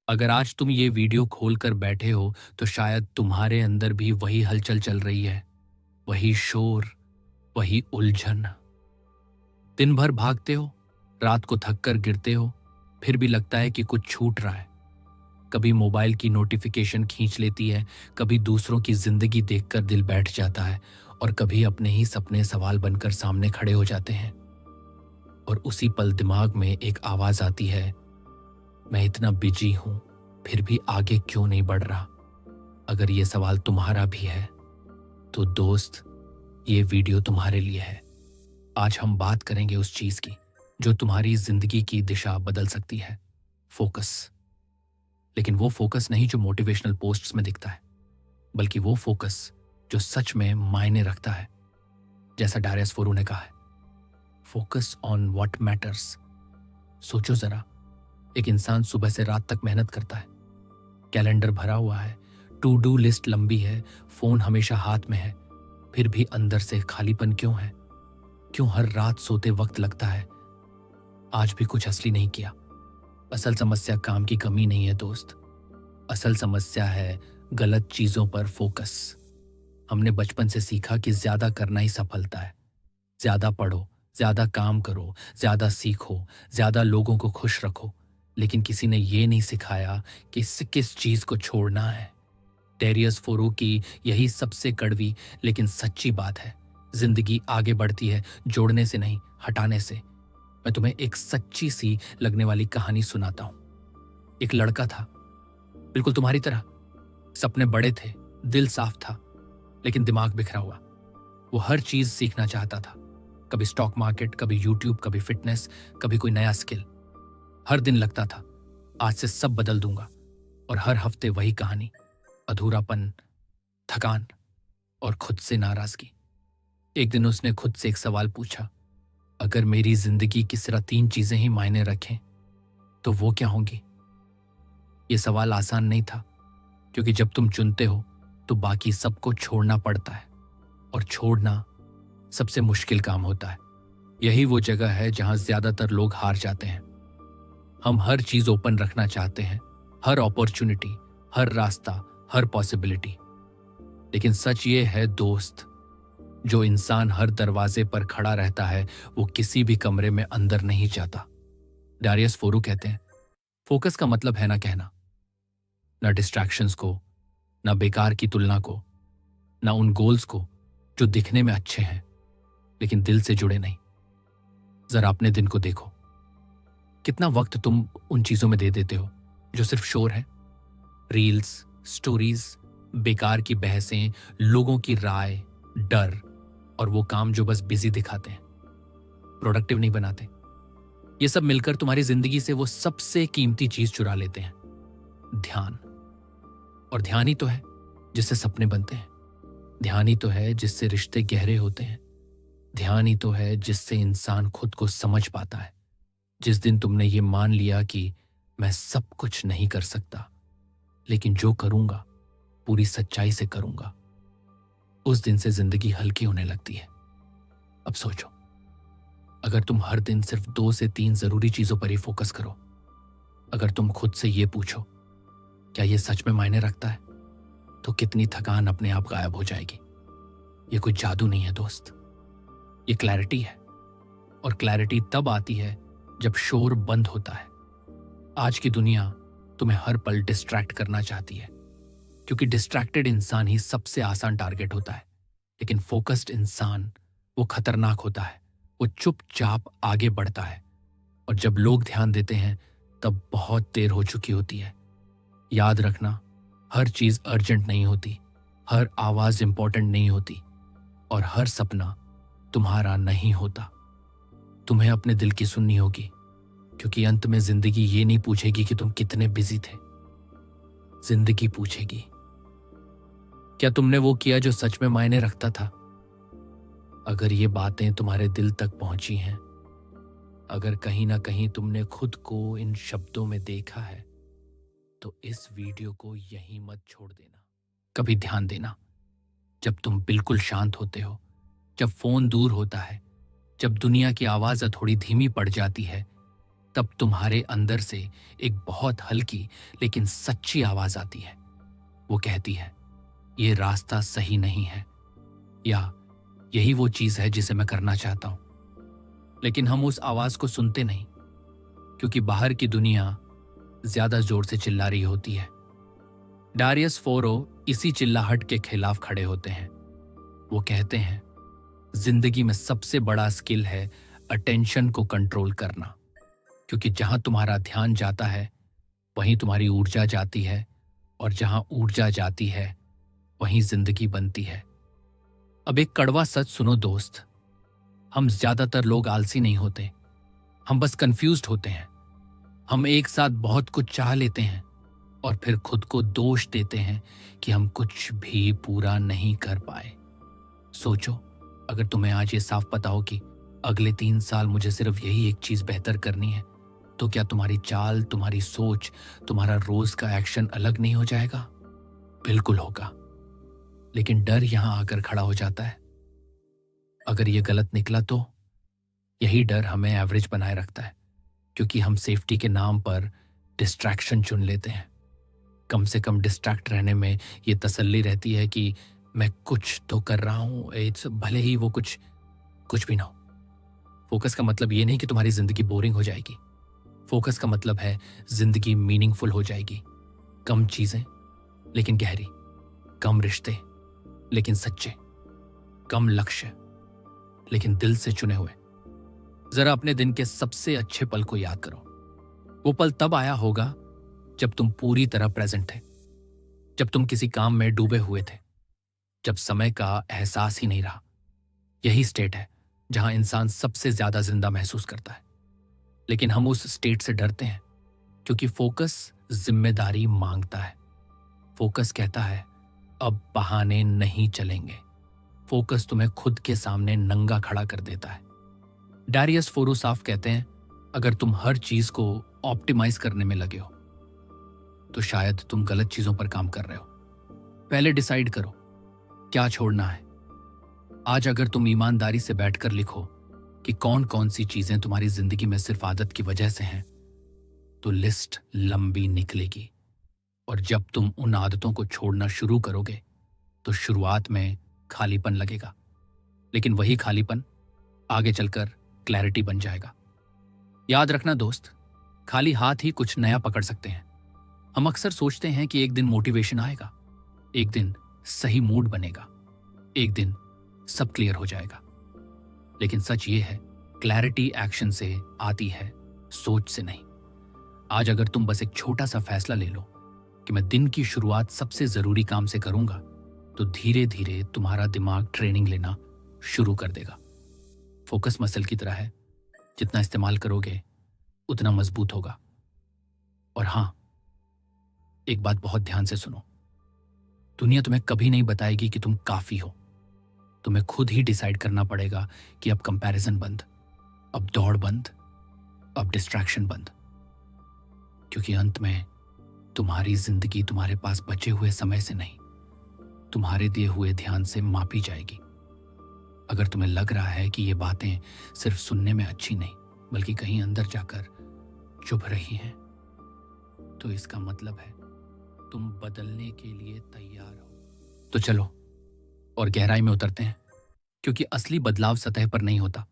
अगर आज तुम ये वीडियो खोल कर बैठे हो तो शायद तुम्हारे अंदर भी वही हलचल चल रही है, वही शोर, वही उलझन। दिन भर भागते हो, रात को थक कर गिरते हो, फिर भी लगता है कि कुछ छूट रहा है। कभी मोबाइल की नोटिफिकेशन खींच लेती है, कभी दूसरों की जिंदगी देखकर दिल बैठ जाता है, और कभी अपने ही सपने सवाल बनकर सामने खड़े हो जाते हैं। और उसी पल दिमाग में एक आवाज आती है, मैं इतना बिजी हूं, फिर भी आगे क्यों नहीं बढ़ रहा। अगर ये सवाल तुम्हारा भी है तो दोस्त, ये वीडियो तुम्हारे लिए है। आज हम बात करेंगे उस चीज की जो तुम्हारी जिंदगी की दिशा बदल सकती है, फोकस। लेकिन वो फोकस नहीं जो मोटिवेशनल पोस्ट्स में दिखता है, बल्कि वो फोकस जो सच में मायने रखता है। जैसा डारियस फोरू ने कहा है, फोकस ऑन व्हाट मैटर्स। सोचो जरा, एक इंसान सुबह से रात तक मेहनत करता है, कैलेंडर भरा हुआ है, टू डू लिस्ट लंबी है, फोन हमेशा हाथ में है, फिर भी अंदर से खालीपन क्यों है? क्यों हर रात सोते वक्त लगता है आज भी कुछ असली नहीं किया? असल समस्या काम की कमी नहीं है दोस्त, असल समस्या है गलत चीजों पर फोकस। हमने बचपन से सीखा कि ज्यादा करना ही सफलता है। ज्यादा पढ़ो, ज्यादा काम करो, ज्यादा सीखो, ज्यादा लोगों को खुश रखो, लेकिन किसी ने ये नहीं सिखाया कि किस चीज को छोड़ना है। डेरियस फोरू की यही सबसे कड़वी लेकिन सच्ची बात है। जिंदगी आगे बढ़ती है जोड़ने से नहीं, हटाने से। मैं तुम्हें एक सच्ची सी लगने वाली कहानी सुनाता हूं। एक लड़का था, बिल्कुल तुम्हारी तरह। सपने बड़े थे, दिल साफ था, लेकिन दिमाग बिखरा हुआ। वो हर चीज सीखना चाहता था, कभी स्टॉक मार्केट, कभी यूट्यूब, कभी फिटनेस, कभी कोई नया स्किल। हर दिन लगता था आज से सब बदल दूंगा, और हर हफ्ते वही कहानी, अधूरापन, थकान और खुद से नाराजगी। एक दिन उसने खुद से एक सवाल पूछा, अगर मेरी जिंदगी की सिर्फ 3 चीजें ही मायने रखें तो वो क्या होंगी? ये सवाल आसान नहीं था, क्योंकि जब तुम चुनते हो तो बाकी सबको छोड़ना पड़ता है, और छोड़ना सबसे मुश्किल काम होता है। यही वो जगह है जहां ज्यादातर लोग हार जाते हैं। हम हर चीज ओपन रखना चाहते हैं, हर अपॉर्चुनिटी, हर रास्ता, हर पॉसिबिलिटी। लेकिन सच ये है दोस्त, जो इंसान हर दरवाजे पर खड़ा रहता है वो किसी भी कमरे में अंदर नहीं जाता। डारियस फोरू कहते हैं, फोकस का मतलब है ना कहना, ना डिस्ट्रैक्शंस को, ना बेकार की तुलना को, ना उन गोल्स को जो दिखने में अच्छे हैं लेकिन दिल से जुड़े नहीं। जरा अपने दिन को देखो, कितना वक्त तुम उन चीजों में दे देते हो जो सिर्फ शोर है। रील्स, स्टोरीज, बेकार की बहसें, लोगों की राय, डर, और वो काम जो बस बिजी दिखाते हैं, प्रोडक्टिव नहीं बनाते। ये सब मिलकर तुम्हारी जिंदगी से वो सबसे कीमती चीज चुरा लेते हैं, ध्यान। और ध्यान ही तो है जिससे सपने बनते हैं, ध्यान ही तो है जिससे रिश्ते गहरे होते हैं, ध्यान ही तो है जिससे इंसान खुद को समझ पाता है। जिस दिन तुमने ये मान लिया कि मैं सब कुछ नहीं कर सकता, लेकिन जो करूंगा पूरी सच्चाई से करूंगा, उस दिन से जिंदगी हल्की होने लगती है। अब सोचो, अगर तुम हर दिन सिर्फ 2 से 3 जरूरी चीजों पर ही फोकस करो, अगर तुम खुद से ये पूछो क्या ये सच में मायने रखता है, तो कितनी थकान अपने आप गायब हो जाएगी। ये कोई जादू नहीं है दोस्त, ये क्लैरिटी है। और क्लैरिटी तब आती है जब शोर बंद होता है। आज की दुनिया तुम्हें हर पल डिस्ट्रैक्ट करना चाहती है, क्योंकि डिस्ट्रैक्टेड इंसान ही सबसे आसान टारगेट होता है। लेकिन फोकस्ड इंसान वो खतरनाक होता है, वो चुपचाप आगे बढ़ता है। और जब लोग ध्यान देते हैं तब बहुत देर हो चुकी होती है। याद रखना, हर चीज अर्जेंट नहीं होती, हर आवाज इंपॉर्टेंट नहीं होती, और हर सपना तुम्हारा नहीं होता। तुम्हें अपने दिल की सुननी होगी, क्योंकि अंत में जिंदगी ये नहीं पूछेगी कि तुम कितने बिजी थे। जिंदगी पूछेगी, क्या तुमने वो किया जो सच में मायने रखता था? अगर ये बातें तुम्हारे दिल तक पहुंची हैं, अगर कहीं ना कहीं तुमने खुद को इन शब्दों में देखा है, तो इस वीडियो को यहीं मत छोड़ देना। कभी ध्यान देना, जब तुम बिल्कुल शांत होते हो, जब फोन दूर होता है, जब दुनिया की आवाज थोड़ी धीमी पड़ जाती है, तब तुम्हारे अंदर से एक बहुत हल्की लेकिन सच्ची आवाज आती है। वो कहती है, ये रास्ता सही नहीं है, या यही वो चीज है जिसे मैं करना चाहता हूं। लेकिन हम उस आवाज को सुनते नहीं, क्योंकि बाहर की दुनिया ज्यादा जोर से चिल्ला रही होती है। डारियस फोरो इसी चिल्लाहट के खिलाफ खड़े होते हैं। वो कहते हैं, जिंदगी में सबसे बड़ा स्किल है अटेंशन को कंट्रोल करना, क्योंकि जहां तुम्हारा ध्यान जाता है वहीं तुम्हारी ऊर्जा जाती है, और जहां ऊर्जा जाती है वहीं जिंदगी बनती है। अब एक कड़वा सच सुनो दोस्त, हम ज्यादातर लोग आलसी नहीं होते, हम बस कंफ्यूज्ड होते हैं। हम एक साथ बहुत कुछ चाह लेते हैं और फिर खुद को दोष देते हैं कि हम कुछ भी पूरा नहीं कर पाए। सोचो, अगर तुम्हें आज ये साफ पता हो कि अगले 3 साल मुझे सिर्फ यही एक चीज बेहतर करनी है, तो क्या तुम्हारी चाल, तुम्हारी सोच, तुम्हारा रोज का एक्शन अलग नहीं हो जाएगा? बिल्कुल होगा। लेकिन डर यहां आकर खड़ा हो जाता है। अगर ये गलत निकला तो यही डर हमें एवरेज बनाए रखता है, क्योंकि हम सेफ्टी के नाम पर डिस्ट्रैक्शन चुन लेते हैं। कम से कम डिस्ट्रैक्ट रहने में ये तसल्ली रहती है कि मैं कुछ तो कर रहा हूं, इट्स भले ही वो कुछ कुछ भी ना हो। फोकस का मतलब ये नहीं कि तुम्हारी जिंदगी बोरिंग हो जाएगी। फोकस का मतलब है जिंदगी मीनिंगफुल हो जाएगी। कम चीजें लेकिन गहरी, कम रिश्ते लेकिन सच्चे, कम लक्ष्य लेकिन दिल से चुने हुए। जरा अपने दिन के सबसे अच्छे पल को याद करो। वो पल तब आया होगा जब तुम पूरी तरह प्रेजेंट थे, जब तुम किसी काम में डूबे हुए थे, जब समय का एहसास ही नहीं रहा। यही स्टेट है जहां इंसान सबसे ज्यादा जिंदा महसूस करता है। लेकिन हम उस स्टेट से डरते हैं क्योंकि फोकस जिम्मेदारी मांगता है। फोकस कहता है, अब बहाने नहीं चलेंगे। फोकस तुम्हें खुद के सामने नंगा खड़ा कर देता है। डारियस फोरो साफ कहते हैं, अगर तुम हर चीज को ऑप्टिमाइज करने में लगे हो तो शायद तुम गलत चीजों पर काम कर रहे हो। पहले डिसाइड करो क्या छोड़ना है। आज अगर तुम ईमानदारी से बैठकर लिखो कि कौन कौन सी चीजें तुम्हारी जिंदगी में सिर्फ आदत की वजह से हैं, तो लिस्ट लंबी निकलेगी। और जब तुम उन आदतों को छोड़ना शुरू करोगे तो शुरुआत में खालीपन लगेगा, लेकिन वही खालीपन आगे चलकर क्लैरिटी बन जाएगा। याद रखना दोस्त, खाली हाथ ही कुछ नया पकड़ सकते हैं। हम अक्सर सोचते हैं कि एक दिन मोटिवेशन आएगा, एक दिन सही मूड बनेगा, एक दिन सब क्लियर हो जाएगा। लेकिन सच ये है, क्लैरिटी एक्शन से आती है, सोच से नहीं। आज अगर तुम बस एक छोटा सा फैसला ले लो कि मैं दिन की शुरुआत सबसे जरूरी काम से करूंगा, तो धीरे धीरे तुम्हारा दिमाग ट्रेनिंग लेना शुरू कर देगा। फोकस मसल की तरह है, जितना इस्तेमाल करोगे उतना मजबूत होगा। और हां, एक बात बहुत ध्यान से सुनो, दुनिया तुम्हें कभी नहीं बताएगी कि तुम काफी हो। तुम्हें खुद ही डिसाइड करना पड़ेगा कि अब कंपैरिजन बंद, अब दौड़ बंद, अब डिस्ट्रैक्शन बंद। क्योंकि अंत में तुम्हारी जिंदगी तुम्हारे पास बचे हुए समय से नहीं, तुम्हारे दिए हुए ध्यान से मापी जाएगी। अगर तुम्हें लग रहा है कि ये बातें सिर्फ सुनने में अच्छी नहीं बल्कि कहीं अंदर जाकर चुभ रही हैं, तो इसका मतलब है तुम बदलने के लिए तैयार हो। तो चलो और गहराई में उतरते हैं, क्योंकि असली बदलाव सतह पर नहीं होता,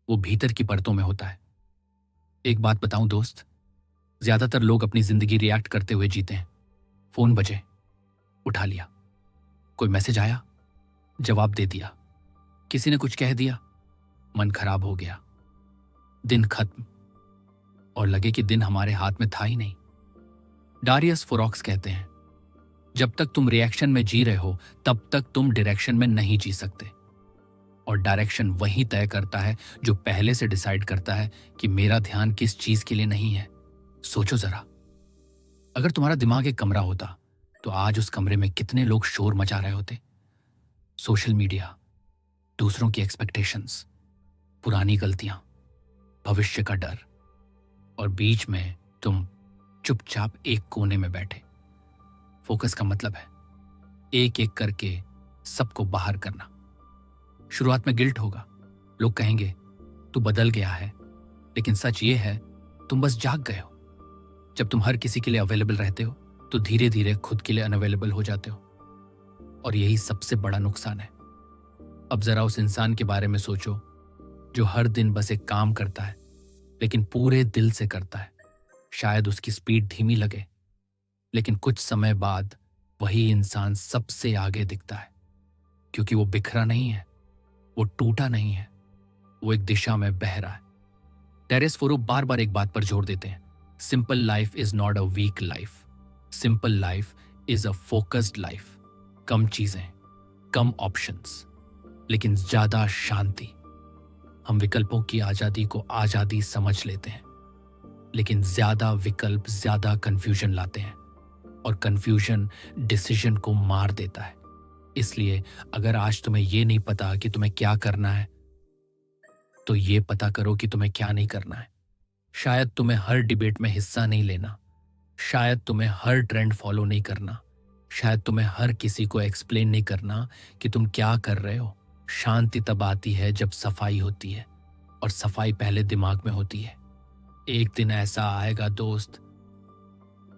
वो भीतर की परतों में होता है। एक बात बताऊं दोस्त, ज्यादातर लोग अपनी जिंदगी रिएक्ट करते हुए जीते हैं। फोन बजे, उठा लिया, कोई मैसेज आया, जवाब दे दिया, किसी ने कुछ कह दिया, मन खराब हो गया, दिन खत्म, और लगे कि दिन हमारे हाथ में था ही नहीं। डारियस फोरॉक्स कहते हैं, जब तक तुम रिएक्शन में जी रहे हो तब तक तुम डायरेक्शन में नहीं जी सकते। और डायरेक्शन वही तय करता है जो पहले से डिसाइड करता है कि मेरा ध्यान किस चीज के लिए नहीं है। सोचो जरा, अगर तुम्हारा दिमाग एक कमरा होता तो आज उस कमरे में कितने लोग शोर मचा रहे होते। सोशल मीडिया, दूसरों की एक्सपेक्टेशंस, पुरानी गलतियां, भविष्य का डर, और बीच में तुम चुपचाप एक कोने में बैठे। फोकस का मतलब है एक एक करके सबको बाहर करना। शुरुआत में गिल्ट होगा, लोग कहेंगे तू बदल गया है, लेकिन सच ये है तुम बस जाग गए हो। जब तुम हर किसी के लिए अवेलेबल रहते हो तो धीरे धीरे खुद के लिए अनअवेलेबल हो जाते हो, और यही सबसे बड़ा नुकसान है। अब जरा उस इंसान के बारे में सोचो जो हर दिन बस एक काम करता है लेकिन पूरे दिल से करता है। शायद उसकी स्पीड धीमी लगे, लेकिन कुछ समय बाद वही इंसान सबसे आगे दिखता है, क्योंकि वो बिखरा नहीं है, वो टूटा नहीं है, वो एक दिशा में बह रहा है। टेरेस फोरो बार बार एक बात पर जोर देते हैं, simple life is not a weak life, simple life is a focused life. कम चीजें, कम ऑप्शंस, लेकिन ज्यादा शांति। हम विकल्पों की आजादी को आजादी समझ लेते हैं, लेकिन ज्यादा विकल्प ज्यादा कंफ्यूजन लाते हैं, और कंफ्यूजन डिसीजन को मार देता है। इसलिए अगर आज तुम्हें यह नहीं पता कि तुम्हें क्या करना है, तो ये पता करो कि तुम्हें क्या नहीं करना है। शायद तुम्हें हर डिबेट में हिस्सा नहीं लेना, शायद तुम्हें हर ट्रेंड फॉलो नहीं करना, शायद तुम्हें हर किसी को एक्सप्लेन नहीं करना कि तुम क्या कर रहे हो। शांति तब आती है जब सफाई होती है, और सफाई पहले दिमाग में होती है। एक दिन ऐसा आएगा दोस्त,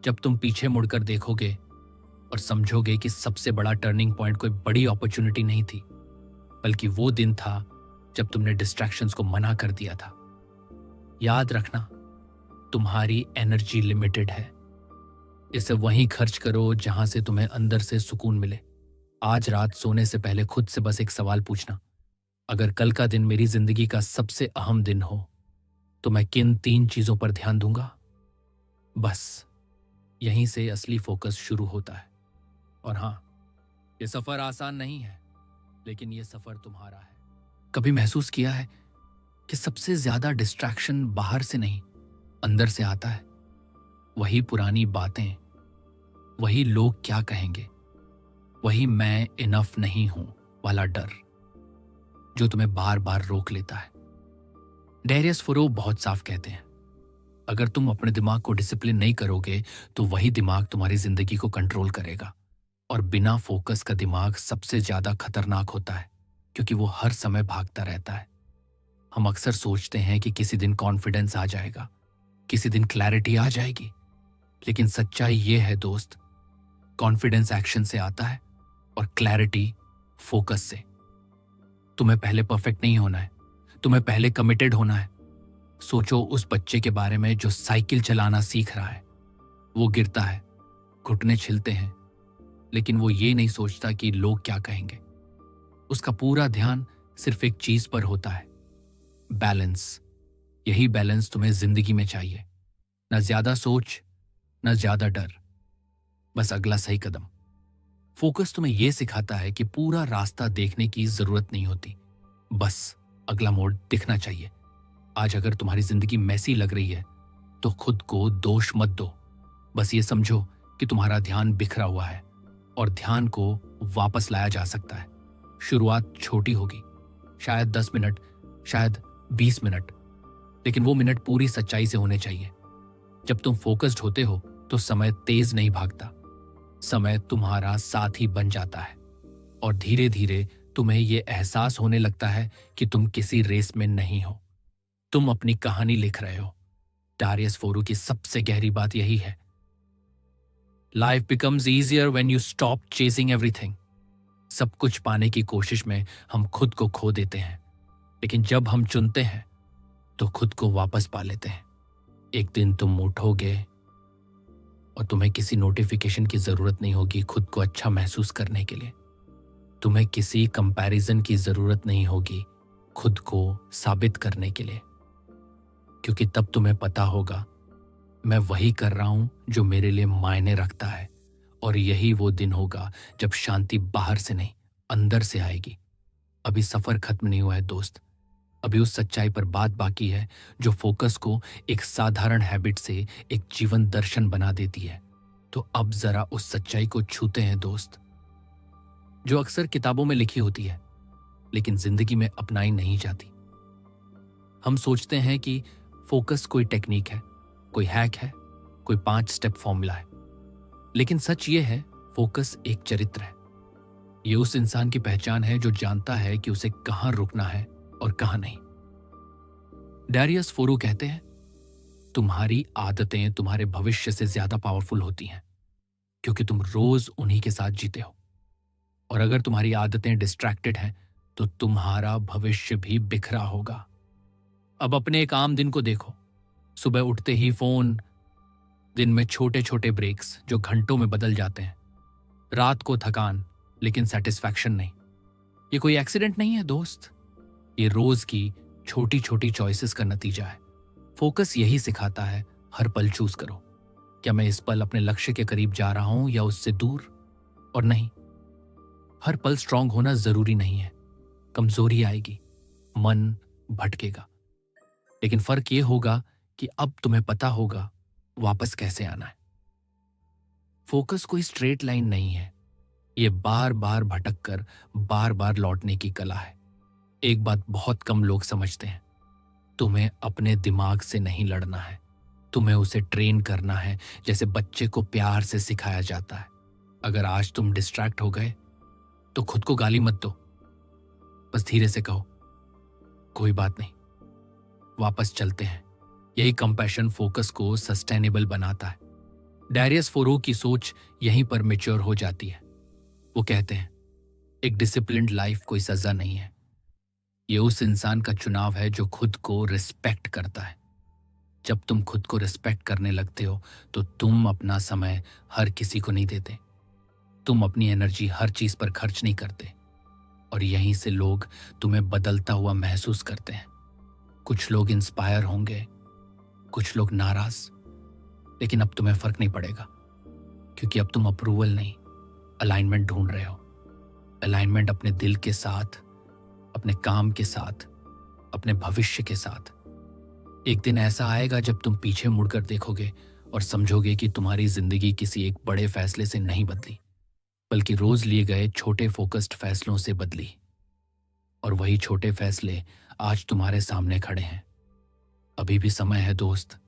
जब तुम पीछे मुड़कर देखोगे और समझोगे कि सबसे बड़ा टर्निंग पॉइंट कोई बड़ी अपॉर्चुनिटी नहीं थी, बल्कि वो दिन था जब तुमने डिस्ट्रैक्शंस को मना कर दिया था। याद रखना, तुम्हारी एनर्जी लिमिटेड है। इसे वहीं खर्च करो जहां से तुम्हें अंदर से सुकून मिले। आज रात सोने से पहले खुद से बस एक सवाल पूछना, अगर कल का दिन मेरी जिंदगी का सबसे अहम दिन हो तो मैं किन 3 चीजों पर ध्यान दूंगा। बस यहीं से असली फोकस शुरू होता है। और हां, ये सफर आसान नहीं है, लेकिन ये सफर तुम्हारा है। कभी महसूस किया है कि सबसे ज्यादा डिस्ट्रैक्शन बाहर से नहीं, अंदर से आता है। वही पुरानी बातें, वही लोग क्या कहेंगे, वही मैं इनफ नहीं हूं वाला डर, जो तुम्हें बार बार रोक लेता है। डेरियस फोरो बहुत साफ कहते हैं, अगर तुम अपने दिमाग को डिसिप्लिन नहीं करोगे तो वही दिमाग तुम्हारी जिंदगी को कंट्रोल करेगा। और बिना फोकस का दिमाग सबसे ज्यादा खतरनाक होता है, क्योंकि वो हर समय भागता रहता है। हम अक्सर सोचते हैं कि किसी दिन कॉन्फिडेंस आ जाएगा, किसी दिन क्लैरिटी आ जाएगी, लेकिन सच्चाई ये है दोस्त, कॉन्फिडेंस एक्शन से आता है और क्लैरिटी फोकस से। तुम्हें पहले परफेक्ट नहीं होना है, तुम्हें पहले कमिटेड होना है। सोचो उस बच्चे के बारे में जो साइकिल चलाना सीख रहा है। वो गिरता है, घुटने छिलते हैं, लेकिन वो ये नहीं सोचता कि लोग क्या कहेंगे। उसका पूरा ध्यान सिर्फ एक चीज पर होता है, बैलेंस। यही बैलेंस तुम्हें जिंदगी में चाहिए, न ज्यादा सोच, न ज्यादा डर, बस अगला सही कदम। फोकस तुम्हें यह सिखाता है कि पूरा रास्ता देखने की जरूरत नहीं होती, बस अगला मोड़ दिखना चाहिए। आज अगर तुम्हारी जिंदगी मैसी लग रही है तो खुद को दोष मत दो। बस ये समझो कि तुम्हारा ध्यान बिखरा हुआ है और ध्यान को वापस लाया जा सकता है। शुरुआत छोटी होगी, शायद 10 मिनट, शायद 20 मिनट, लेकिन वो मिनट पूरी सच्चाई से होने चाहिए। जब तुम फोकस्ड होते हो तो समय तेज नहीं भागता, समय तुम्हारा साथी बन जाता है, और धीरे धीरे तुम्हें यह एहसास होने लगता है कि तुम किसी रेस में नहीं हो, तुम अपनी कहानी लिख रहे हो। डेरियस फोरो की सबसे गहरी बात यही है, life becomes easier when you stop chasing everything. सब कुछ पाने की कोशिश में हम खुद को खो देते हैं, लेकिन जब हम चुनते हैं तो खुद को वापस पा लेते हैं। एक दिन तुम उठोगे और तुम्हें किसी नोटिफिकेशन की जरूरत नहीं होगी खुद को अच्छा महसूस करने के लिए। तुम्हें किसी कंपैरिजन की जरूरत नहीं होगी खुद को साबित करने के लिए, क्योंकि तब तुम्हें पता होगा मैं वही कर रहा हूं जो मेरे लिए मायने रखता है। और यही वो दिन होगा जब शांति बाहर से नहीं, अंदर से आएगी। अभी सफर खत्म नहीं हुआ है दोस्त, अभी उस सच्चाई पर बात बाकी है जो फोकस को एक साधारण हैबिट से एक जीवन दर्शन बना देती है। तो अब जरा उस सच्चाई को छूते हैं दोस्त, जो अक्सर किताबों में लिखी होती है लेकिन जिंदगी में अपनाई नहीं जाती। हम सोचते हैं कि फोकस कोई टेक्निक है, कोई हैक है, कोई 5 स्टेप फॉर्मूला है, लेकिन सच ये है, फोकस एक चरित्र है। ये उस इंसान की पहचान है जो जानता है कि उसे कहां रुकना है और कहां नहीं। डेरियस फोरो कहते हैं, तुम्हारी आदतें तुम्हारे भविष्य से ज्यादा पावरफुल होती हैं, क्योंकि तुम रोज उन्हीं के साथ जीते हो। और अगर तुम्हारी आदतें डिस्ट्रैक्टेड हैं तो तुम्हारा भविष्य भी बिखरा होगा। अब अपने एक आम दिन को देखो। सुबह उठते ही फोन, दिन में छोटे छोटे ब्रेक्स जो घंटों में बदल जाते हैं, रात को थकान लेकिन सेटिस्फैक्शन नहीं। ये कोई एक्सीडेंट नहीं है दोस्त, ये रोज की छोटी छोटी चॉइसेस का नतीजा है। फोकस यही सिखाता है, हर पल चूज करो। क्या मैं इस पल अपने लक्ष्य के करीब जा रहा हूं या उससे दूर? और नहीं, हर पल स्ट्रांग होना जरूरी नहीं है। कमजोरी आएगी, मन भटकेगा, लेकिन फर्क ये होगा कि अब तुम्हें पता होगा वापस कैसे आना है। फोकस कोई स्ट्रेट लाइन नहीं है, ये बार बार भटक कर बार बार लौटने की कला है। एक बात बहुत कम लोग समझते हैं, तुम्हें अपने दिमाग से नहीं लड़ना है, तुम्हें उसे ट्रेन करना है, जैसे बच्चे को प्यार से सिखाया जाता है। अगर आज तुम डिस्ट्रैक्ट हो गए तो खुद को गाली मत दो, बस धीरे से कहो कोई बात नहीं, वापस चलते हैं। यही कंपैशन फोकस को सस्टेनेबल बनाता है। डैरियस फोरो की सोच यहीं पर मैच्योर हो जाती है। वो कहते हैं, एक डिसिप्लिन्ड लाइफ कोई सजा नहीं है, ये उस इंसान का चुनाव है जो खुद को रिस्पेक्ट करता है। जब तुम खुद को रिस्पेक्ट करने लगते हो तो तुम अपना समय हर किसी को नहीं देते, तुम अपनी एनर्जी हर चीज पर खर्च नहीं करते, और यहीं से लोग तुम्हें बदलता हुआ महसूस करते हैं। कुछ लोग इंस्पायर होंगे, कुछ लोग नाराज, लेकिन अब तुम्हें फर्क नहीं पड़ेगा, क्योंकि अब तुम अप्रूवल नहीं, अलाइनमेंट ढूंढ रहे हो। अलाइनमेंट अपने दिल के साथ, अपने काम के साथ, अपने भविष्य के साथ। एक दिन ऐसा आएगा जब तुम पीछे मुड़कर देखोगे और समझोगे कि तुम्हारी जिंदगी किसी एक बड़े फैसले से नहीं बदली, बल्कि रोज लिए गए छोटे फोकस्ड फैसलों से बदली। और वही छोटे फैसले आज तुम्हारे सामने खड़े हैं। अभी भी समय है दोस्त,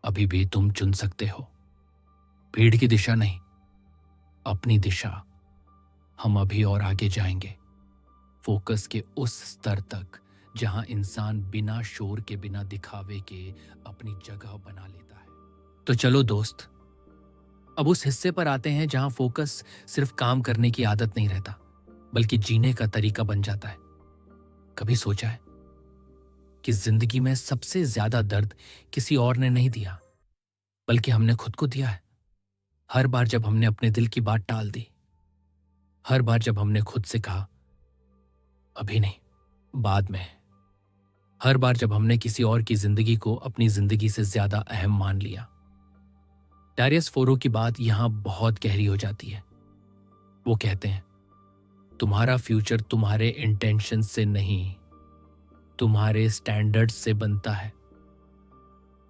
अभी भी तुम चुन सकते हो। भीड़ की दिशा नहीं, अपनी दिशा। हम अभी और आगे जाएंगे, फोकस के उस स्तर तक जहां इंसान बिना शोर के, बिना दिखावे के अपनी जगह बना लेता है। तो चलो दोस्त, अब उस हिस्से पर आते हैं जहां फोकस सिर्फ काम करने की आदत नहीं रहता, बल्कि जीने का तरीका बन जाता है। कभी सोचा है कि जिंदगी में सबसे ज्यादा दर्द किसी और ने नहीं दिया, बल्कि हमने खुद को दिया है। हर बार जब हमने अपने दिल की बात टाल दी, हर बार जब हमने खुद से कहा अभी नहीं, बाद में, हर बार जब हमने किसी और की जिंदगी को अपनी जिंदगी से ज्यादा अहम मान लिया। डैरियस फोरो की बात यहां बहुत गहरी हो जाती है। वो कहते हैं, तुम्हारा फ्यूचर तुम्हारे इंटेंशन से नहीं, तुम्हारे स्टैंडर्ड्स से बनता है।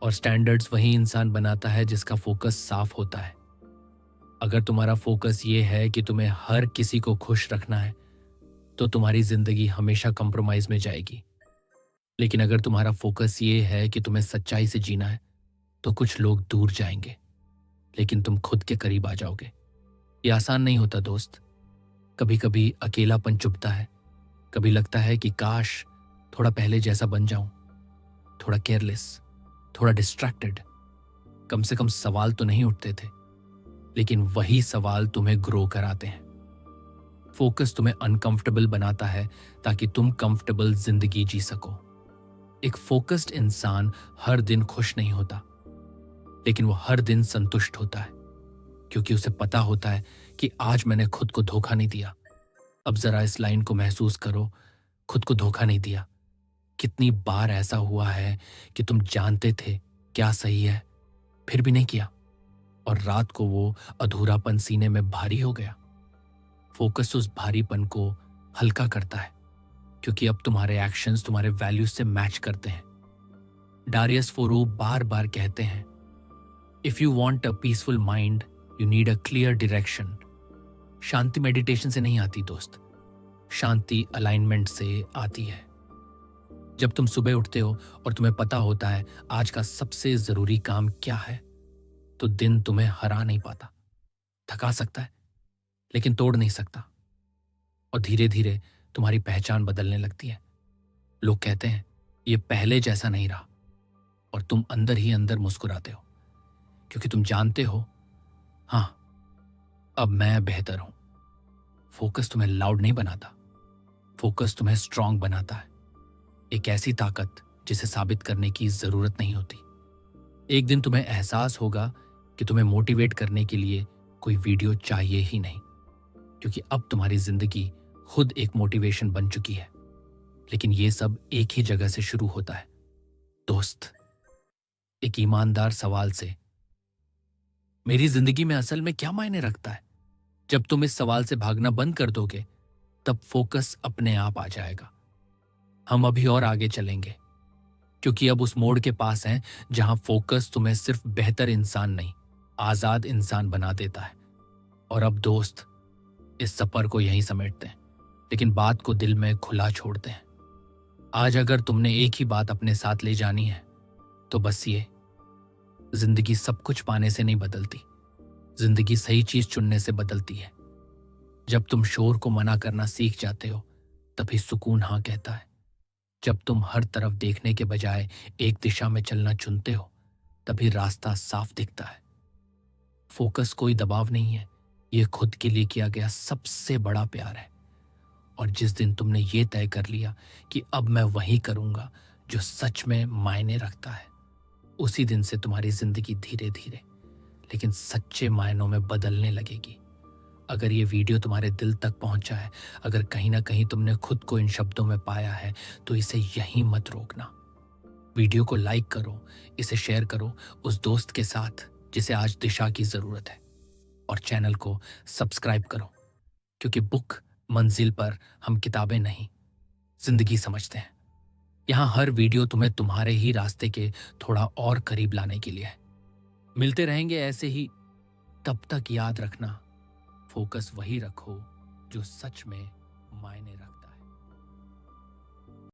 और स्टैंडर्ड्स वही इंसान बनाता है जिसका फोकस साफ होता है। अगर तुम्हारा फोकस ये है कि तुम्हें हर किसी को खुश रखना है, तो तुम्हारी जिंदगी हमेशा कंप्रोमाइज में जाएगी। लेकिन अगर तुम्हारा फोकस ये है कि तुम्हें सच्चाई से जीना है, तो कुछ लोग दूर जाएंगे, लेकिन तुम खुद के करीब आ जाओगे। ये आसान नहीं होता दोस्त। कभी कभी अकेलापन चुभता है, कभी लगता है कि काश थोड़ा पहले जैसा बन जाऊं, थोड़ा केयरलेस, थोड़ा डिस्ट्रैक्टेड। कम से कम सवाल तो नहीं उठते थे, लेकिन वही सवाल तुम्हें ग्रो कराते हैं। फोकस तुम्हें अनकंफर्टेबल बनाता है ताकि तुम कंफर्टेबल जिंदगी जी सको। एक फोकस्ड इंसान हर दिन खुश नहीं होता, लेकिन वो हर दिन संतुष्ट होता है, क्योंकि उसे पता होता है कि आज मैंने खुद को धोखा नहीं दिया। अब जरा इस लाइन को महसूस करो, खुद को धोखा नहीं दिया। कितनी बार ऐसा हुआ है कि तुम जानते थे क्या सही है, फिर भी नहीं किया, और रात को वो अधूरापन सीने में भारी हो गया। फोकस उस भारीपन को हल्का करता है, क्योंकि अब तुम्हारे एक्शंस तुम्हारे वैल्यूज से मैच करते हैं। डारियस फोरो बार बार कहते हैं, if you want a peaceful mind you need a clear direction. Shanti meditation से नहीं आती दोस्त, शांति अलाइनमेंट से आती है। जब तुम सुबह उठते हो और तुम्हें पता होता है आज का सबसे जरूरी काम क्या है, तो दिन तुम्हें हरा नहीं पाता। थका सकता है, लेकिन तोड़ नहीं सकता। और धीरे धीरे तुम्हारी पहचान बदलने लगती है। लोग कहते हैं ये पहले जैसा नहीं रहा, और तुम अंदर ही अंदर मुस्कुराते हो, क्योंकि तुम जानते हो, हाँ, अब मैं बेहतर हूं। फोकस तुम्हें लाउड नहीं बनाता, फोकस तुम्हें स्ट्रांग बनाता है। एक ऐसी ताकत जिसे साबित करने की जरूरत नहीं होती। एक दिन तुम्हें एहसास होगा कि तुम्हें मोटिवेट करने के लिए कोई वीडियो चाहिए ही नहीं, क्योंकि अब तुम्हारी जिंदगी खुद एक मोटिवेशन बन चुकी है। लेकिन ये सब एक ही जगह से शुरू होता है, दोस्त, एक ईमानदार सवाल से। मेरी जिंदगी में असल में क्या मायने रखता है? जब तुम इस सवाल से भागना बंद कर दोगे, तब फोकस अपने आप आ जाएगा। हम अभी और आगे चलेंगे, क्योंकि अब उस मोड़ के पास हैं जहां फोकस तुम्हें सिर्फ बेहतर इंसान नहीं, आजाद इंसान बना देता है। और अब दोस्त, इस सफर को यहीं समेटते हैं, लेकिन बात को दिल में खुला छोड़ते हैं। आज अगर तुमने एक ही बात अपने साथ ले जानी है, तो बस ये, जिंदगी सब कुछ पाने से नहीं बदलती, जिंदगी सही चीज चुनने से बदलती है। जब तुम शोर को मना करना सीख जाते हो, तभी सुकून हाँ कहता है। जब तुम हर तरफ देखने के बजाय एक दिशा में चलना चुनते हो, तभी रास्ता साफ दिखता है। फोकस कोई दबाव नहीं है, यह खुद के लिए किया गया सबसे बड़ा प्यार है। और जिस दिन तुमने ये तय कर लिया कि अब मैं वही करूंगा जो सच में मायने रखता है, उसी दिन से तुम्हारी जिंदगी धीरे धीरे लेकिन सच्चे मायनों में बदलने लगेगी। अगर ये वीडियो तुम्हारे दिल तक पहुंचा है, अगर कहीं ना कहीं तुमने खुद को इन शब्दों में पाया है, तो इसे यहीं मत रोकना। वीडियो को लाइक करो, इसे शेयर करो उस दोस्त के साथ जिसे आज दिशा की जरूरत है, और चैनल को सब्सक्राइब करो, क्योंकि बुक मंजिल पर हम किताबें नहीं, जिंदगी समझते हैं। यहाँ हर वीडियो तुम्हें तुम्हारे ही रास्ते के थोड़ा और करीब लाने के लिए है। मिलते रहेंगे ऐसे ही, तब तक याद रखना, फोकस वही रखो जो सच में मायने रखता है।